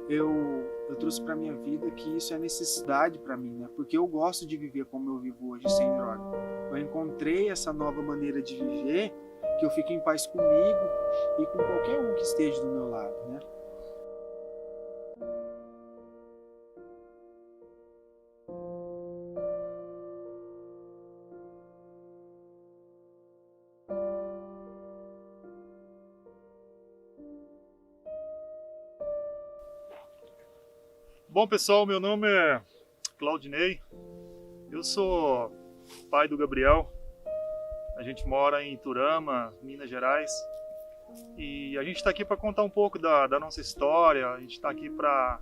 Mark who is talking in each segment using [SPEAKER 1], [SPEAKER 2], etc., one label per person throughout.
[SPEAKER 1] Eu trouxe para minha vida que isso é necessidade para mim, né? Porque eu gosto de viver como eu vivo hoje, sem droga. Eu encontrei essa nova maneira de viver que eu fico em paz comigo e com qualquer um que esteja do meu lado, né?
[SPEAKER 2] Bom, pessoal, meu nome é Claudinei, eu sou pai do Gabriel, a gente mora em Iturama, Minas Gerais, e a gente está aqui para contar um pouco da nossa história, a gente está aqui para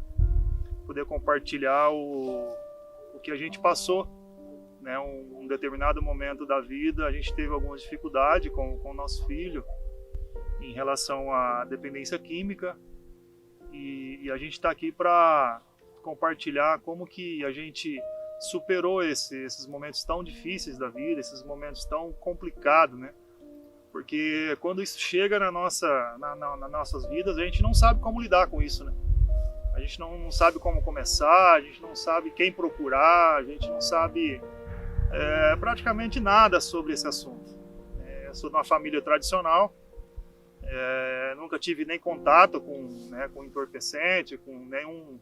[SPEAKER 2] poder compartilhar o que a gente passou, né? Um determinado momento da vida, a gente teve alguma dificuldade com o nosso filho em relação à dependência química, e a gente está aqui para compartilhar como que a gente superou esses momentos tão difíceis da vida, esses momentos tão complicados, né? Porque quando isso chega nas nossas vidas, a gente não sabe como lidar com isso, né? A gente não sabe como começar, a gente não sabe quem procurar, a gente não sabe praticamente nada sobre esse assunto. Eu sou de uma família tradicional, nunca tive nem contato com entorpecente, com nenhum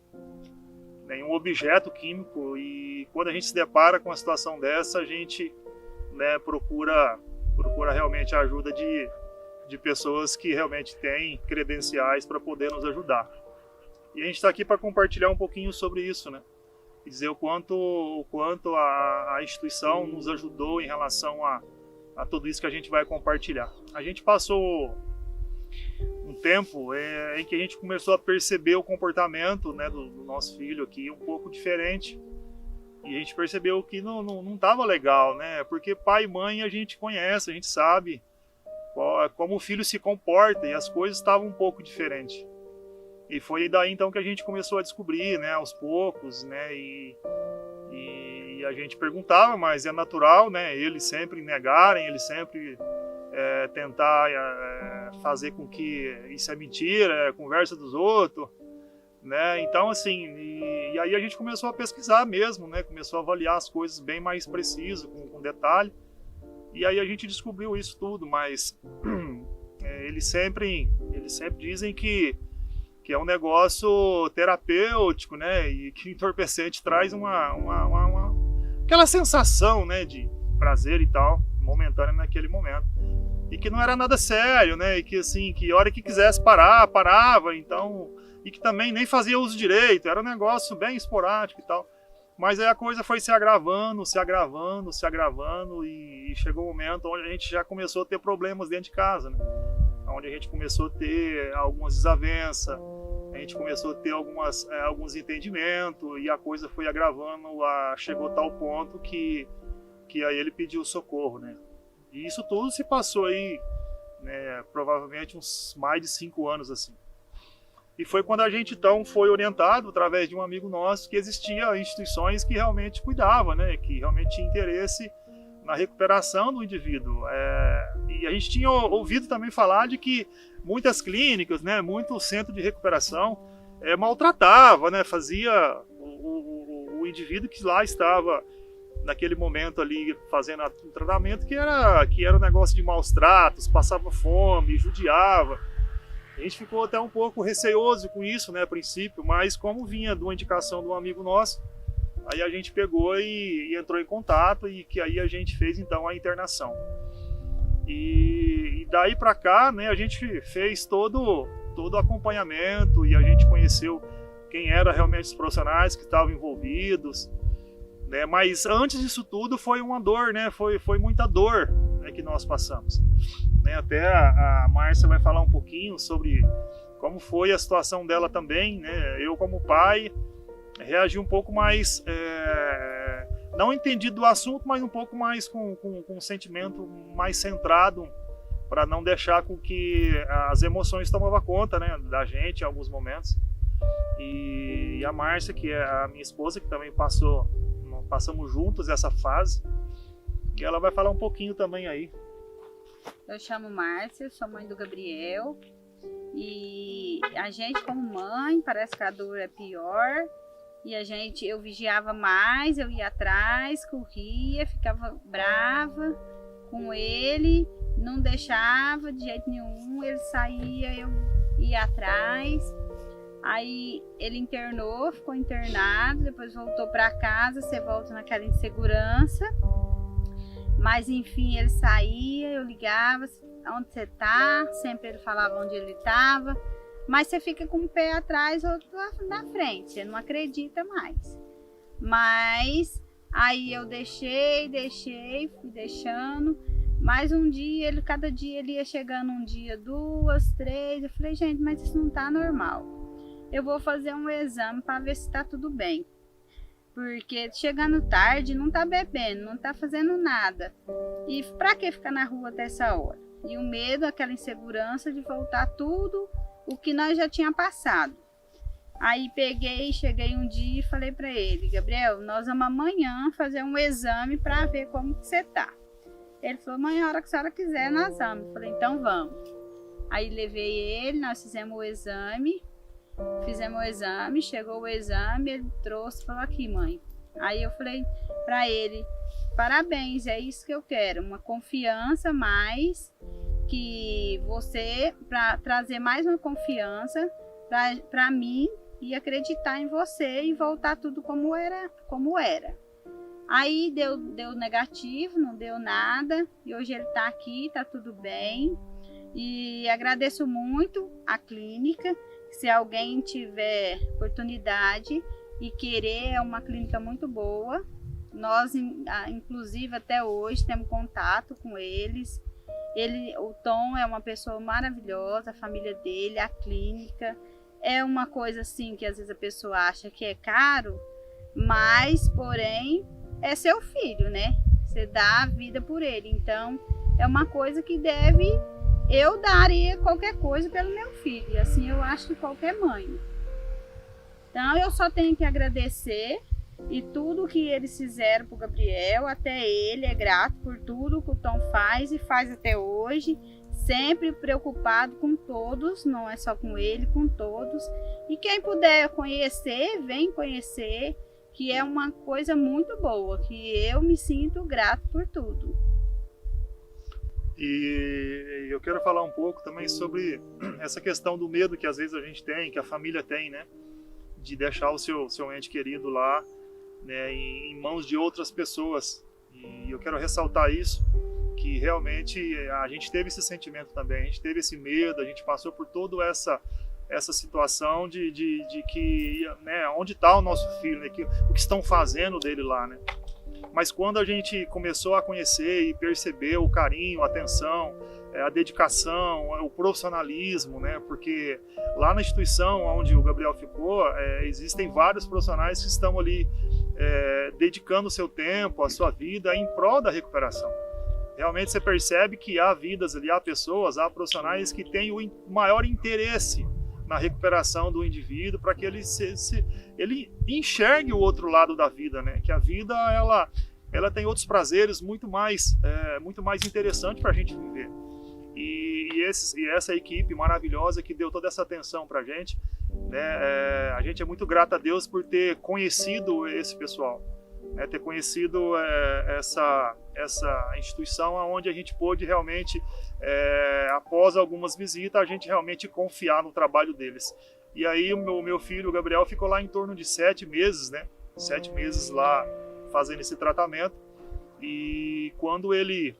[SPEAKER 2] objeto químico, e quando a gente se depara com uma situação dessa, a gente, né, procura realmente a ajuda de pessoas que realmente têm credenciais para poder nos ajudar. E a gente está aqui para compartilhar um pouquinho sobre isso, né? E dizer o quanto a instituição nos ajudou em relação a tudo isso que a gente vai compartilhar. A gente passou um tempo em que a gente começou a perceber o comportamento, né, do nosso filho aqui um pouco diferente, e a gente percebeu que não estava legal, né? Porque pai e mãe a gente conhece, a gente sabe como o filho se comporta, e as coisas estavam um pouco diferentes. E foi daí então que a gente começou a descobrir, né, aos poucos, né, e a gente perguntava, mas é natural, né, eles sempre negarem, eles sempre tentar fazer com que isso é mentira, é conversa dos outros, né? Então, assim, e aí a gente começou a pesquisar mesmo, né? Começou a avaliar as coisas bem mais preciso, com detalhe, e aí a gente descobriu isso tudo, mas eles sempre dizem que é um negócio terapêutico, né? E que o entorpecente traz aquela sensação, né, de prazer e tal, momentânea naquele momento. E que não era nada sério, né? E que assim, que a hora que quisesse parar, parava, então, e que também nem fazia uso direito, era um negócio bem esporádico e tal. Mas aí a coisa foi se agravando, e chegou um momento onde a gente já começou a ter problemas dentro de casa, né? Onde a gente começou a ter algumas desavenças, a gente começou a ter alguns entendimentos, e a coisa foi agravando, chegou a tal ponto que aí ele pediu socorro, né? E isso tudo se passou aí, né, provavelmente uns mais de 5 anos, assim. E foi quando a gente então foi orientado, através de um amigo nosso, que existiam instituições que realmente cuidavam, né, que realmente tinha interesse na recuperação do indivíduo. E a gente tinha ouvido também falar de que muitas clínicas, né, muito centro de recuperação maltratava, né, fazia o indivíduo que lá estava naquele momento ali fazendo um tratamento que era um negócio de maus tratos, passava fome, judiava. A gente ficou até um pouco receoso com isso, né, a princípio, mas como vinha de uma indicação de um amigo nosso, aí a gente pegou e entrou em contato, e que aí a gente fez então a internação. E daí para cá, né, a gente fez todo o acompanhamento, e a gente conheceu quem eram realmente os profissionais que estavam envolvidos, né? Mas antes disso tudo foi uma dor, né? Foi muita dor, né, que nós passamos, né? Até a Márcia vai falar um pouquinho sobre como foi a situação dela também, né? Eu, como pai, reagi um pouco mais, não entendido do assunto, mas um pouco mais com um sentimento mais centrado, para não deixar com que as emoções tomavam conta, né, da gente em alguns momentos. E a Márcia, que é a minha esposa, que também passamos juntos essa fase, e ela vai falar um pouquinho também aí.
[SPEAKER 3] Eu chamo Márcia, sou mãe do Gabriel, e a gente como mãe, parece que a dor é pior. E eu vigiava mais, eu ia atrás, corria, ficava brava com ele, não deixava de jeito nenhum, ele saía, eu ia atrás. Aí ele internou, ficou internado, depois voltou para casa, você volta naquela insegurança. Mas enfim, ele saía, eu ligava, onde você tá? Sempre ele falava onde ele estava. Mas você fica com um pé atrás, outro na frente, você não acredita mais. Mas aí eu deixei, fui deixando. Mas um dia, cada dia ele ia chegando, um dia, 2, 3. Eu falei, gente, mas isso não tá normal. Eu vou fazer um exame para ver se tá tudo bem. Porque chegando tarde, não tá bebendo, não tá fazendo nada. E pra que ficar na rua até essa hora? E o medo, aquela insegurança de voltar tudo o que nós já tinha passado. Aí cheguei um dia e falei para ele, Gabriel, nós vamos amanhã fazer um exame para ver como que você tá. Ele falou, amanhã, a hora que a senhora quiser, nós vamos. Eu falei, então vamos. Aí levei ele, nós fizemos o exame, chegou o exame, ele trouxe e falou, aqui mãe. Aí eu falei para ele, parabéns, é isso que eu quero, uma confiança mais, que você, para trazer mais uma confiança para mim e acreditar em você e voltar tudo como era. Aí deu negativo, não deu nada, e hoje ele está aqui, está tudo bem. E agradeço muito a clínica. Se alguém tiver oportunidade e querer, é uma clínica muito boa. Nós, inclusive, até hoje temos contato com eles. O Tom é uma pessoa maravilhosa, a família dele, a clínica. É uma coisa assim que às vezes a pessoa acha que é caro, mas, porém, é seu filho, né? Você dá a vida por ele. Então, é uma coisa que eu daria qualquer coisa pelo meu filho. Assim, eu acho que qualquer mãe. Então, eu só tenho que agradecer. E tudo que eles fizeram para o Gabriel, até ele é grato por tudo que o Tom faz e faz até hoje, sempre preocupado com todos, não é só com ele, com todos. E quem puder conhecer, vem conhecer, que é uma coisa muito boa, que eu me sinto grato por tudo.
[SPEAKER 2] E eu quero falar um pouco também sobre essa questão do medo que às vezes a gente tem, que a família tem, né? De deixar o seu ente querido lá, né, em mãos de outras pessoas. E eu quero ressaltar isso, que realmente a gente teve esse sentimento também, a gente teve esse medo, a gente passou por toda essa situação de que, né, onde está o nosso filho, né, o que estão fazendo dele lá, né? Mas quando a gente começou a conhecer e perceber o carinho, a atenção, a dedicação, o profissionalismo, né? Porque lá na instituição onde o Gabriel ficou, existem vários profissionais que estão ali dedicando o seu tempo, a sua vida em prol da recuperação. Realmente você percebe que há vidas ali, há pessoas, há profissionais que têm o maior interesse na recuperação do indivíduo, para que ele enxergue o outro lado da vida, né? Que a vida ela tem outros prazeres muito mais interessantes para a gente viver. E essa equipe maravilhosa que deu toda essa atenção para a gente, né? A gente é muito grato a Deus por ter conhecido esse pessoal, né? Ter conhecido essa instituição onde a gente pôde realmente, após algumas visitas, a gente realmente confiar no trabalho deles. E aí o meu filho, o Gabriel, ficou lá em torno de 7 meses, né? 7 meses lá fazendo esse tratamento. E quando ele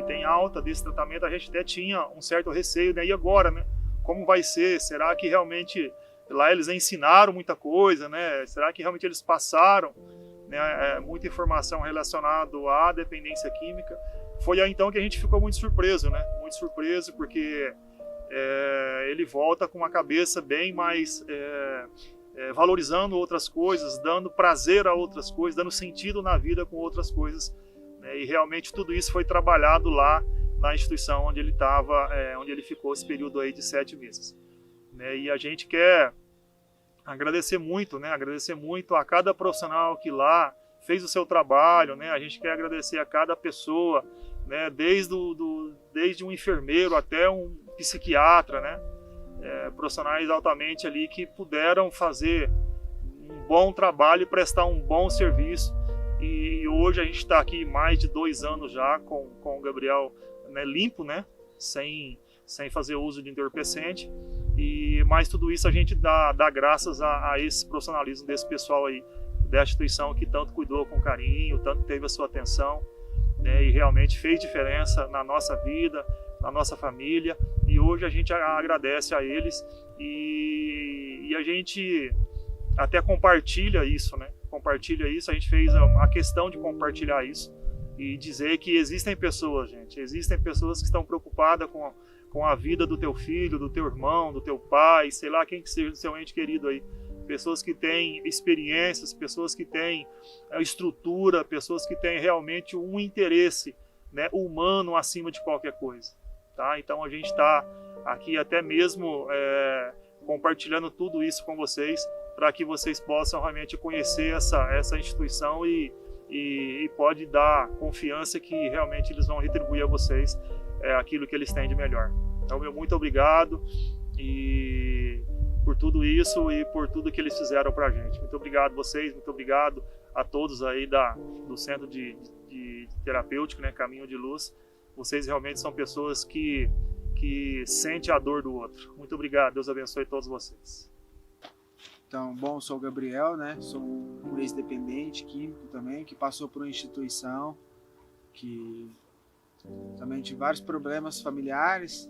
[SPEAKER 2] tem alta desse tratamento, a gente até tinha um certo receio, né? E agora, né? Como vai ser? Será que realmente lá eles ensinaram muita coisa, né? Será que realmente eles passaram, né, muita informação relacionada à dependência química? Foi aí então que a gente ficou muito surpreso, né? Muito surpreso, porque ele volta com uma cabeça bem mais valorizando outras coisas, dando prazer a outras coisas, dando sentido na vida com outras coisas, né? E realmente tudo isso foi trabalhado lá na instituição onde ele estava, onde ele ficou esse período aí de 7 meses, né? E a gente quer agradecer muito, né? Agradecer muito a cada profissional que lá fez o seu trabalho, né? A gente quer agradecer a cada pessoa, né? Desde um enfermeiro até um psiquiatra, né? profissionais altamente ali que puderam fazer um bom trabalho e prestar um bom serviço. E hoje a gente está aqui mais de 2 anos já com o Gabriel, né, limpo, né, sem fazer uso de entorpecente. Mas tudo isso a gente dá graças a esse profissionalismo desse pessoal aí da instituição que tanto cuidou com carinho, tanto teve a sua atenção, né, e realmente fez diferença na nossa vida, na nossa família. E hoje a gente agradece a eles e a gente até compartilha isso, né? Compartilha isso, a gente fez a questão de compartilhar isso e dizer que existem pessoas, gente, existem pessoas que estão preocupadas com a vida do teu filho, do teu irmão, do teu pai, sei lá quem que seja do seu ente querido aí. Pessoas que têm experiências, pessoas que têm estrutura, pessoas que têm realmente um interesse, né, humano acima de qualquer coisa. Tá? Então a gente está aqui até mesmo compartilhando tudo isso com vocês, para que vocês possam realmente conhecer essa instituição e pode dar confiança que realmente eles vão retribuir a vocês aquilo que eles têm de melhor. Então, meu muito obrigado por tudo isso e por tudo que eles fizeram para a gente. Muito obrigado a vocês, muito obrigado a todos aí do Centro de Terapêutico, né, Caminho de Luz. Vocês realmente são pessoas que sentem a dor do outro. Muito obrigado, Deus abençoe todos vocês.
[SPEAKER 1] Então, bom, sou o Gabriel, né? Sou um ex-dependente químico também, que passou por uma instituição, que também tive vários problemas familiares.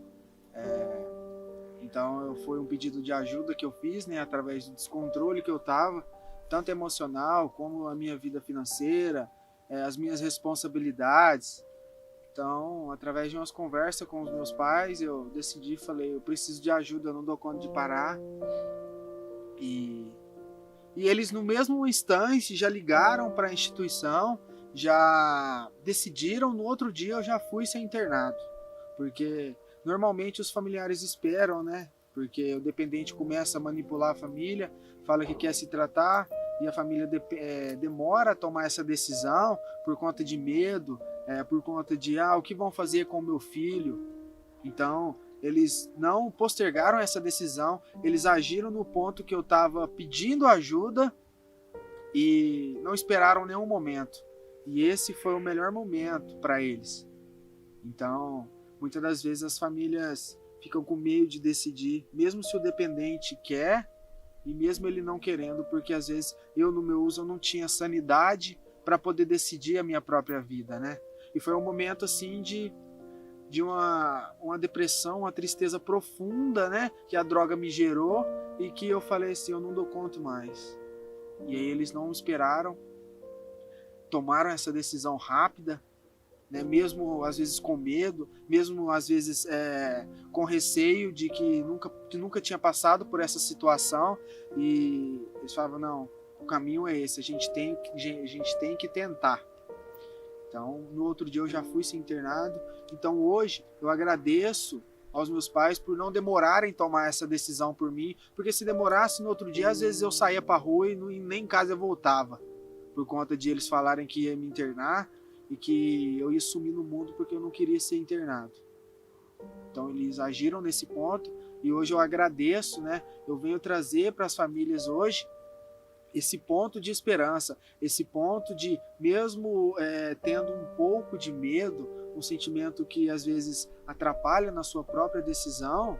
[SPEAKER 1] Então, foi um pedido de ajuda que eu fiz, né? Através do descontrole que eu estava, tanto emocional como a minha vida financeira, as minhas responsabilidades. Então, através de umas conversas com os meus pais, eu decidi, falei, eu preciso de ajuda, eu não dou conta de parar. E eles no mesmo instante já ligaram para a instituição, já decidiram, no outro dia eu já fui ser internado, porque normalmente os familiares esperam, né? Porque o dependente começa a manipular a família, fala que quer se tratar e a família demora a tomar essa decisão por conta de medo, por conta de o que vão fazer com o meu filho. Então eles não postergaram essa decisão, eles agiram no ponto que eu estava pedindo ajuda e não esperaram nenhum momento. E esse foi o melhor momento para eles. Então, muitas das vezes as famílias ficam com medo de decidir, mesmo se o dependente quer e mesmo ele não querendo, porque às vezes eu no meu uso eu não tinha sanidade para poder decidir a minha própria vida, né? E foi um momento assim de uma depressão, uma tristeza profunda, né, que a droga me gerou e que eu falei assim, eu não dou conta mais. E aí eles não esperaram, tomaram essa decisão rápida, né, mesmo às vezes com medo, mesmo às vezes com receio de que nunca tinha passado por essa situação, e eles falavam, não, o caminho é esse, a gente tem que tentar. Então, no outro dia eu já fui ser internado. Então, hoje, eu agradeço aos meus pais por não demorarem em tomar essa decisão por mim, porque se demorasse no outro dia, às vezes eu saía para a rua e nem em casa eu voltava, por conta de eles falarem que ia me internar e que eu ia sumir no mundo porque eu não queria ser internado. Então, eles agiram nesse ponto e hoje eu agradeço, né? Eu venho trazer para as famílias hoje esse ponto de esperança, esse ponto de, mesmo tendo um pouco de medo, um sentimento que às vezes atrapalha na sua própria decisão,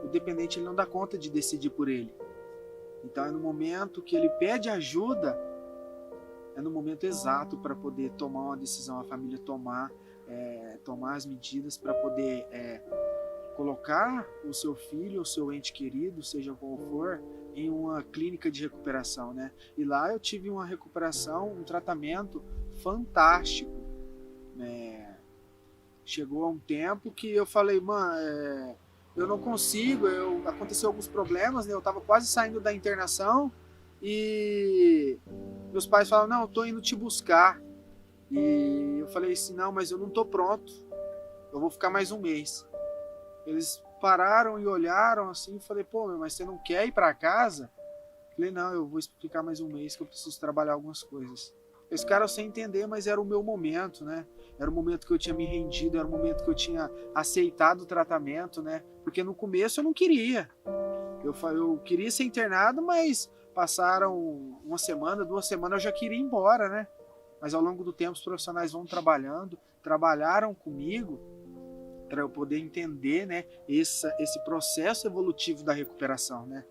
[SPEAKER 1] o dependente ele não dá conta de decidir por ele. Então é no momento que ele pede ajuda, é no momento exato para poder tomar uma decisão, a família tomar as medidas para poder colocar o seu filho, o seu ente querido, seja qual for, em uma clínica de recuperação, né? E lá eu tive uma recuperação, um tratamento fantástico, né? Chegou a um tempo que eu falei, mano, eu não consigo, aconteceu alguns problemas, né? Eu tava quase saindo da internação e meus pais falaram, não, eu tô indo te buscar. E eu falei assim, não, mas eu não tô pronto, eu vou ficar mais um mês. Eles pararam e olharam assim e falei, pô, mas você não quer ir para casa? Falei, não, eu vou ficar mais um mês que eu preciso trabalhar algumas coisas. Eles ficaram sem entender, mas era o meu momento, né? era o momento que eu tinha me rendido, era o momento que eu tinha aceitado o tratamento, né? Porque no começo eu não queria. Eu queria ser internado, mas passaram uma semana, 2 semanas, eu já queria ir embora, né? Mas ao longo do tempo os profissionais vão trabalharam comigo para eu poder entender, né, esse processo evolutivo da recuperação, né?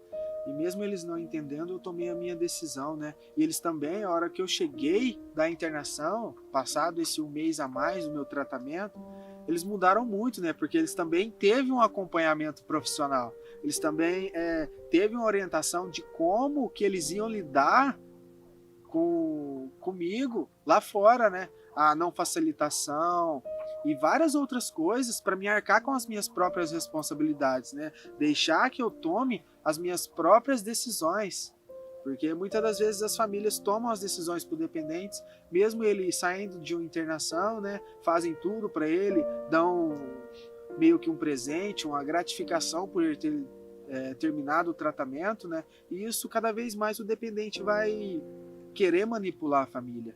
[SPEAKER 1] E mesmo eles não entendendo, eu tomei a minha decisão, né? E eles também, a hora que eu cheguei da internação, passado esse 1 mês a mais do meu tratamento, eles mudaram muito, né? Porque eles também teve um acompanhamento profissional. Eles também teve uma orientação de como que eles iam lidar comigo lá fora, né? A não facilitação e várias outras coisas para me arcar com as minhas próprias responsabilidades, né? Deixar que eu tome as minhas próprias decisões, porque muitas das vezes as famílias tomam as decisões por dependentes, mesmo ele saindo de uma internação, né? Fazem tudo para ele, dão meio que um presente, uma gratificação por ele ter terminado o tratamento, né? E isso cada vez mais o dependente vai querer manipular a família,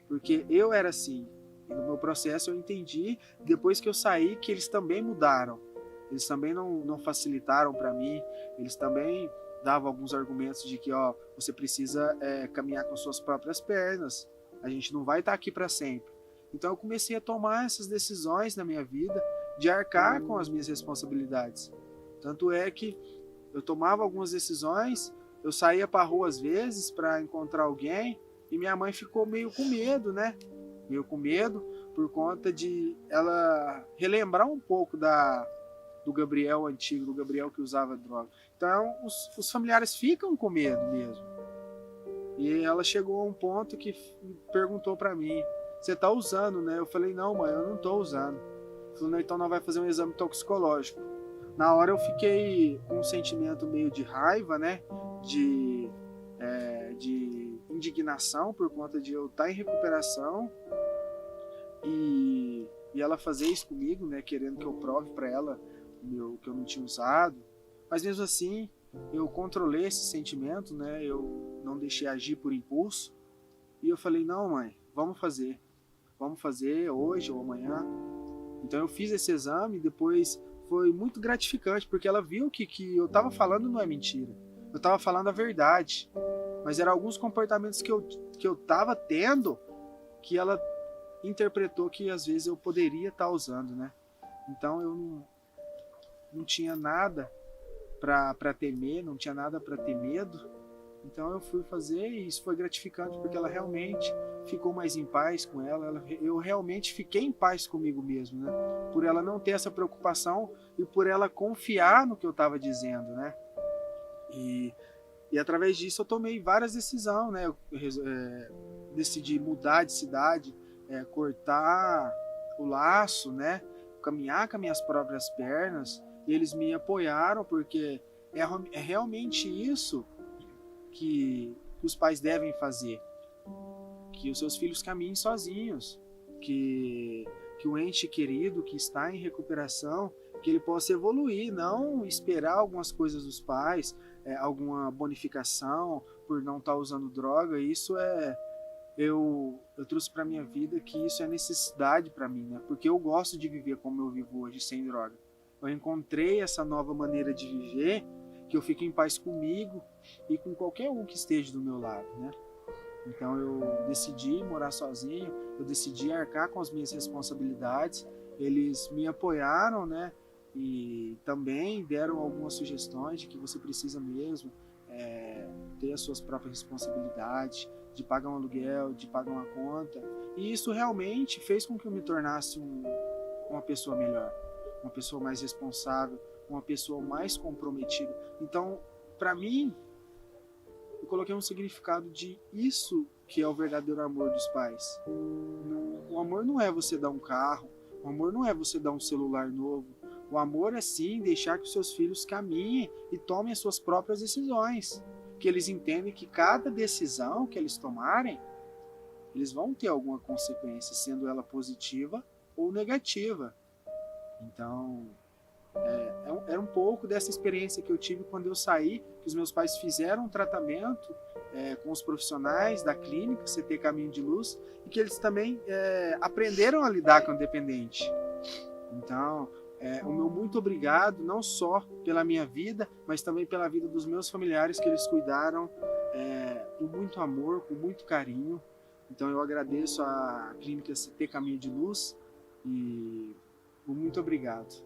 [SPEAKER 1] porque eu era assim. E no meu processo eu entendi, depois que eu saí, que eles também mudaram. Eles também não facilitaram para mim, eles também davam alguns argumentos de que você precisa caminhar com suas próprias pernas, a gente não vai estar aqui para sempre. Então eu comecei a tomar essas decisões na minha vida, de arcar com as minhas responsabilidades. Tanto é que eu tomava algumas decisões, eu saía para a rua às vezes para encontrar alguém, e minha mãe ficou meio com medo, né? Meio com medo por conta de ela relembrar um pouco do Gabriel antigo, do Gabriel que usava droga. Então os familiares ficam com medo mesmo. E ela chegou a um ponto que perguntou para mim: você tá usando, né? Eu falei: não, mãe, eu não tô usando. Ela falou: não, então nós vai fazer um exame toxicológico. Na hora eu fiquei com um sentimento meio de raiva, né? De indignação por conta de eu estar em recuperação e ela fazer isso comigo, né? Querendo que eu prove para ela que eu não tinha usado. Mas mesmo assim, eu controlei esse sentimento, né? Eu não deixei agir por impulso. E eu falei: não, mãe, vamos fazer hoje ou amanhã. Então eu fiz esse exame e depois foi muito gratificante, porque ela viu que eu estava falando não é mentira. Eu estava falando a verdade. Mas eram alguns comportamentos que eu estava tendo que ela interpretou que às vezes eu poderia estar usando, né? Então eu não tinha nada para temer, não tinha nada para ter medo. Então eu fui fazer e isso foi gratificante, porque ela realmente ficou mais em paz com ela. Eu realmente fiquei em paz comigo mesmo, né? Por ela não ter essa preocupação e por ela confiar no que eu estava dizendo, né? E através disso eu tomei várias decisões, né? Eu decidi mudar de cidade, cortar o laço, né? Caminhar com as minhas próprias pernas. E eles me apoiaram, porque é realmente isso que os pais devem fazer. Que os seus filhos caminhem sozinhos. Que o ente querido que está em recuperação, que ele possa evoluir, não esperar algumas coisas dos pais, alguma bonificação por não estar usando droga. Isso eu trouxe para minha vida que isso é necessidade para mim, né? Porque eu gosto de viver como eu vivo hoje, sem droga. Eu encontrei essa nova maneira de viver, que eu fico em paz comigo e com qualquer um que esteja do meu lado, né? Então eu decidi morar sozinho, eu decidi arcar com as minhas responsabilidades. Eles me apoiaram, né? E também deram algumas sugestões de que você precisa mesmo ter as suas próprias responsabilidades, de pagar um aluguel, de pagar uma conta. E isso realmente fez com que eu me tornasse uma pessoa melhor, uma pessoa mais responsável, uma pessoa mais comprometida. Então, para mim, eu coloquei um significado de isso que é o verdadeiro amor dos pais. O amor não é você dar um carro, o amor não é você dar um celular novo. O amor é sim deixar que os seus filhos caminhem e tomem as suas próprias decisões. Que eles entendem que cada decisão que eles tomarem, eles vão ter alguma consequência, sendo ela positiva ou negativa. Então, era um pouco dessa experiência que eu tive quando eu saí, que os meus pais fizeram um tratamento com os profissionais da clínica CT Caminho de Luz, e que eles também aprenderam a lidar com o dependente. Então, o meu muito obrigado, não só pela minha vida, mas também pela vida dos meus familiares, que eles cuidaram com muito amor, com muito carinho. Então eu agradeço à clínica CT Caminho de Luz e muito obrigado.